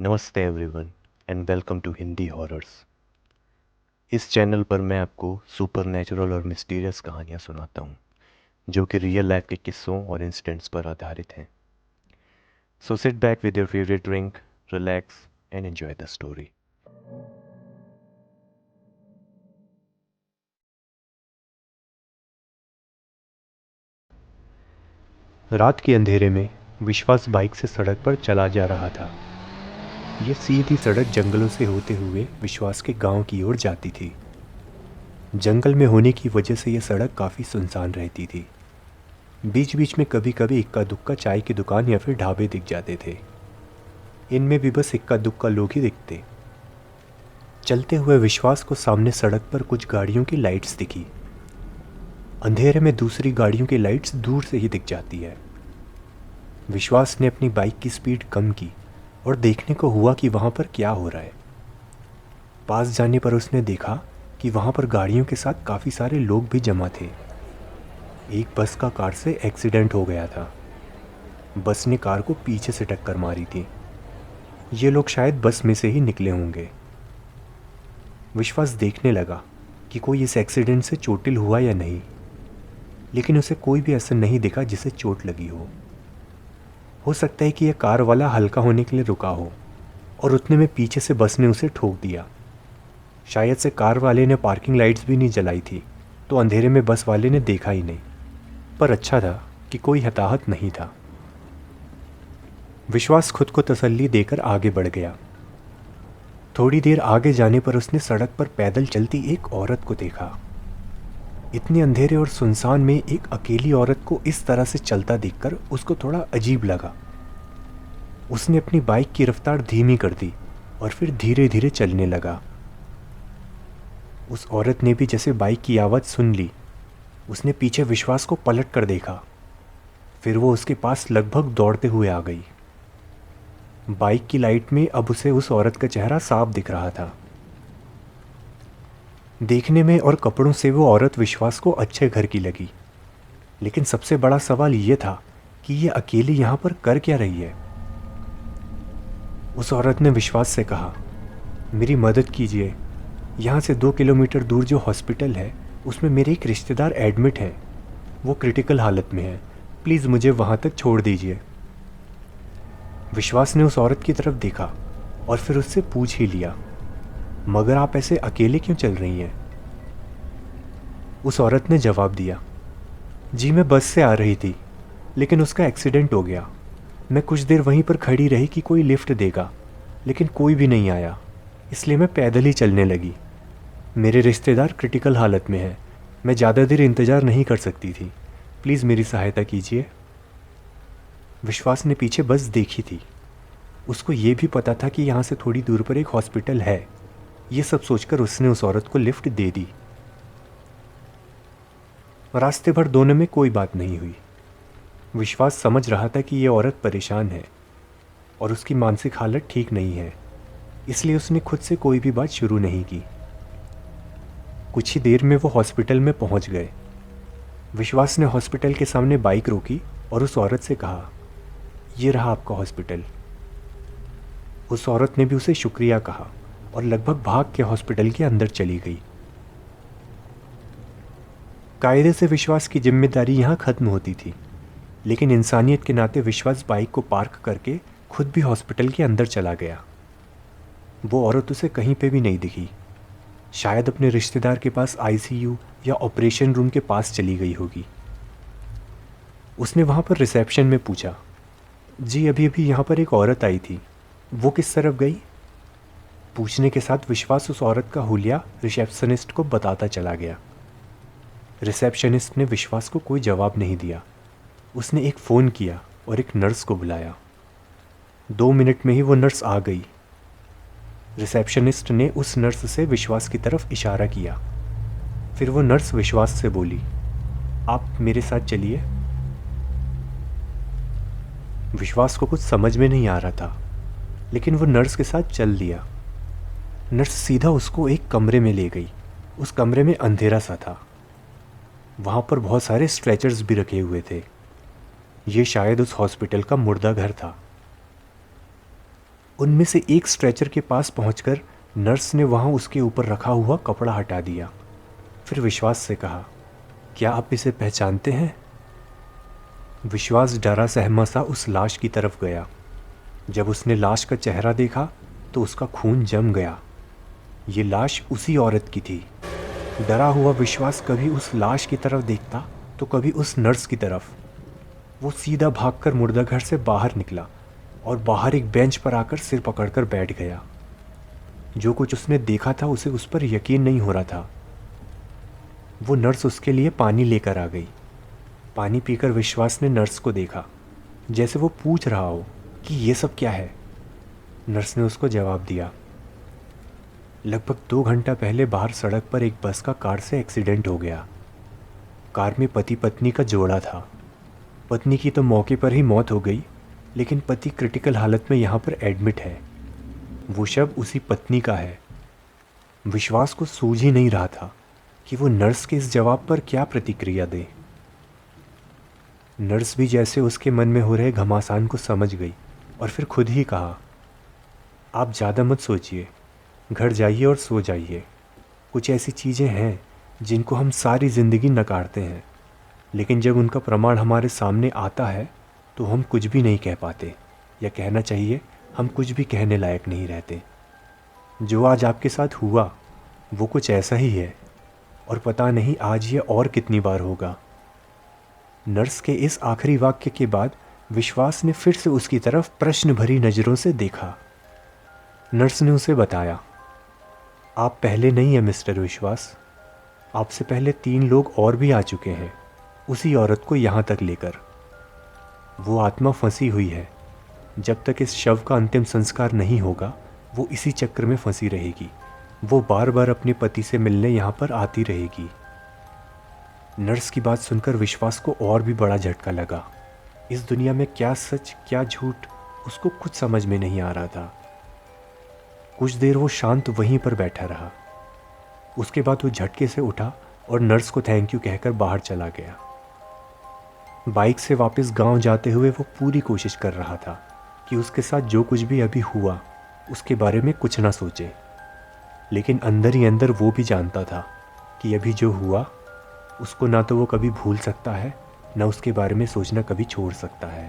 नमस्ते everyone and welcome to Hindi horrors. इस channel पर मैं आपको सुपरनैचुरल और मिस्टीरियस कहानियाँ सुनाता हूँ जो कि रियल लाइफ के किस्सों और इंसिडेंट्स पर आधारित हैं। So sit back with your favourite drink, relax and enjoy the story. रात के अंधेरे में विश्वास बाइक से सड़क पर चला जा रहा था। ये सीधी सड़क जंगलों से होते हुए विश्वास के गांव की ओर जाती थी। जंगल में होने की वजह से यह सड़क काफ़ी सुनसान रहती थी। बीच बीच में कभी कभी इक्का दुक्का चाय की दुकान या फिर ढाबे दिख जाते थे। इनमें भी बस इक्का दुक्का लोग ही दिखते। चलते हुए विश्वास को सामने सड़क पर कुछ गाड़ियों की लाइट्स दिखी। अंधेरे में दूसरी गाड़ियों की लाइट्स दूर से ही दिख जाती है। विश्वास ने अपनी बाइक की स्पीड कम की और देखने को हुआ कि वहाँ पर क्या हो रहा है। पास जाने पर उसने देखा कि वहाँ पर गाड़ियों के साथ काफ़ी सारे लोग भी जमा थे। एक बस का कार से एक्सीडेंट हो गया था। बस ने कार को पीछे से टक्कर मारी थी। ये लोग शायद बस में से ही निकले होंगे। विश्वास देखने लगा कि कोई इस एक्सीडेंट से चोटिल हुआ या नहीं, लेकिन उसे कोई भी ऐसा नहीं दिखा जिसे चोट लगी हो सकता है कि यह कार वाला हल्का होने के लिए रुका हो और उतने में पीछे से बस ने उसे ठोक दिया। शायद से कार वाले ने पार्किंग लाइट्स भी नहीं जलाई थी, तो अंधेरे में बस वाले ने देखा ही नहीं। पर अच्छा था कि कोई हताहत नहीं था। विश्वास खुद को तसल्ली देकर आगे बढ़ गया। थोड़ी देर आगे जाने पर उसने सड़क पर पैदल चलती एक औरत को देखा। इतने अंधेरे और सुनसान में एक अकेली औरत को इस तरह से चलता देखकर उसको थोड़ा अजीब लगा। उसने अपनी बाइक की रफ्तार धीमी कर दी और फिर धीरे धीरे चलने लगा। उस औरत ने भी जैसे बाइक की आवाज़ सुन ली। उसने पीछे विश्वास को पलट कर देखा, फिर वो उसके पास लगभग दौड़ते हुए आ गई। बाइक की लाइट में अब उसे उस औरत का चेहरा साफ दिख रहा था। देखने में और कपड़ों से वो औरत विश्वास को अच्छे घर की लगी, लेकिन सबसे बड़ा सवाल ये था कि ये अकेली यहाँ पर कर क्या रही है। उस औरत ने विश्वास से कहा, मेरी मदद कीजिए। यहाँ से 2 किलोमीटर दूर जो हॉस्पिटल है उसमें मेरे एक रिश्तेदार एडमिट हैं। वो क्रिटिकल हालत में है, प्लीज़ मुझे वहाँ तक छोड़ दीजिए। विश्वास ने उस औरत की तरफ देखा और फिर उससे पूछ ही लिया, मगर आप ऐसे अकेले क्यों चल रही हैं? उस औरत ने जवाब दिया, जी मैं बस से आ रही थी, लेकिन उसका एक्सीडेंट हो गया। मैं कुछ देर वहीं पर खड़ी रही कि कोई लिफ्ट देगा, लेकिन कोई भी नहीं आया, इसलिए मैं पैदल ही चलने लगी। मेरे रिश्तेदार क्रिटिकल हालत में हैं, मैं ज़्यादा देर इंतज़ार नहीं कर सकती थी, प्लीज़ मेरी सहायता कीजिए। विश्वास ने पीछे बस देखी थी। उसको ये भी पता था कि यहाँ से थोड़ी दूर पर एक हॉस्पिटल है। ये सब सोचकर उसने उस औरत को लिफ्ट दे दी। रास्ते भर दोनों में कोई बात नहीं हुई। विश्वास समझ रहा था कि ये औरत परेशान है और उसकी मानसिक हालत ठीक नहीं है, इसलिए उसने खुद से कोई भी बात शुरू नहीं की। कुछ ही देर में वो हॉस्पिटल में पहुंच गए। विश्वास ने हॉस्पिटल के सामने बाइक रोकी और उस औरत से कहा, ये रहा आपका हॉस्पिटल। उस औरत ने भी उसे शुक्रिया कहा और लगभग भाग के हॉस्पिटल के अंदर चली गई। कायदे से विश्वास की जिम्मेदारी यहाँ खत्म होती थी, लेकिन इंसानियत के नाते विश्वास बाइक को पार्क करके खुद भी हॉस्पिटल के अंदर चला गया। वो औरत उसे कहीं पे भी नहीं दिखी। शायद अपने रिश्तेदार के पास आईसीयू या ऑपरेशन रूम के पास चली गई होगी। उसने वहाँ पर रिसेप्शन में पूछा, जी अभी अभी यहाँ पर एक औरत आई थी, वो किस तरफ गई? पूछने के साथ विश्वास उस औरत का हुलिया रिसेप्शनिस्ट को बताता चला गया। रिसेप्शनिस्ट ने विश्वास को कोई जवाब नहीं दिया। उसने एक फ़ोन किया और एक नर्स को बुलाया। 2 मिनट में ही वो नर्स आ गई। रिसेप्शनिस्ट ने उस नर्स से विश्वास की तरफ इशारा किया। फिर वो नर्स विश्वास से बोली, आप मेरे साथ चलिए। विश्वास को कुछ समझ में नहीं आ रहा था, लेकिन वो नर्स के साथ चल दिया। नर्स सीधा उसको एक कमरे में ले गई। उस कमरे में अंधेरा सा था। वहाँ पर बहुत सारे स्ट्रेचर्स भी रखे हुए थे। ये शायद उस हॉस्पिटल का मुर्दा घर था। उनमें से एक स्ट्रेचर के पास पहुंचकर नर्स ने वहां उसके ऊपर रखा हुआ कपड़ा हटा दिया। फिर विश्वास से कहा, क्या आप इसे पहचानते हैं? विश्वास डरा सहमा सा उस लाश की तरफ गया। जब उसने लाश का चेहरा देखा तो उसका खून जम गया। ये लाश उसी औरत की थी। डरा हुआ विश्वास कभी उस लाश की तरफ देखता तो कभी उस नर्स की तरफ। वो सीधा भागकर मुर्दाघर से बाहर निकला और बाहर एक बेंच पर आकर सिर पकड़कर बैठ गया। जो कुछ उसने देखा था उसे उस पर यकीन नहीं हो रहा था। वो नर्स उसके लिए पानी लेकर आ गई। पानी पीकर विश्वास ने नर्स को देखा, जैसे वो पूछ रहा हो कि ये सब क्या है। नर्स ने उसको जवाब दिया, लगभग 2 घंटा पहले बाहर सड़क पर एक बस का कार से एक्सीडेंट हो गया। कार में पति पत्नी का जोड़ा था। पत्नी की तो मौके पर ही मौत हो गई, लेकिन पति क्रिटिकल हालत में यहाँ पर एडमिट है। वो शव उसी पत्नी का है। विश्वास को सूझ ही नहीं रहा था कि वो नर्स के इस जवाब पर क्या प्रतिक्रिया दे। नर्स भी जैसे उसके मन में हो रहे घमासान को समझ गई और फिर खुद ही कहा, आप ज़्यादा मत सोचिए, घर जाइए और सो जाइए। कुछ ऐसी चीज़ें हैं जिनको हम सारी ज़िंदगी नकारते हैं, लेकिन जब उनका प्रमाण हमारे सामने आता है तो हम कुछ भी नहीं कह पाते, या कहना चाहिए हम कुछ भी कहने लायक नहीं रहते। जो आज आपके साथ हुआ वो कुछ ऐसा ही है, और पता नहीं आज ये और कितनी बार होगा। नर्स के इस आखिरी वाक्य के बाद विश्वास ने फिर से उसकी तरफ प्रश्न भरी नज़रों से देखा। नर्स ने उसे बताया, आप पहले नहीं हैं मिस्टर विश्वास, आपसे पहले 3 लोग और भी आ चुके हैं उसी औरत को यहाँ तक लेकर। वो आत्मा फंसी हुई है। जब तक इस शव का अंतिम संस्कार नहीं होगा वो इसी चक्र में फंसी रहेगी। वो बार बार अपने पति से मिलने यहाँ पर आती रहेगी। नर्स की बात सुनकर विश्वास को और भी बड़ा झटका लगा। इस दुनिया में क्या सच क्या झूठ उसको कुछ समझ में नहीं आ रहा था। कुछ देर वो शांत वहीं पर बैठा रहा। उसके बाद वो झटके से उठा और नर्स को थैंक यू कहकर बाहर चला गया। बाइक से वापस गांव जाते हुए वो पूरी कोशिश कर रहा था कि उसके साथ जो कुछ भी अभी हुआ उसके बारे में कुछ ना सोचे, लेकिन अंदर ही अंदर वो भी जानता था कि अभी जो हुआ उसको ना तो वो कभी भूल सकता है, ना उसके बारे में सोचना कभी छोड़ सकता है।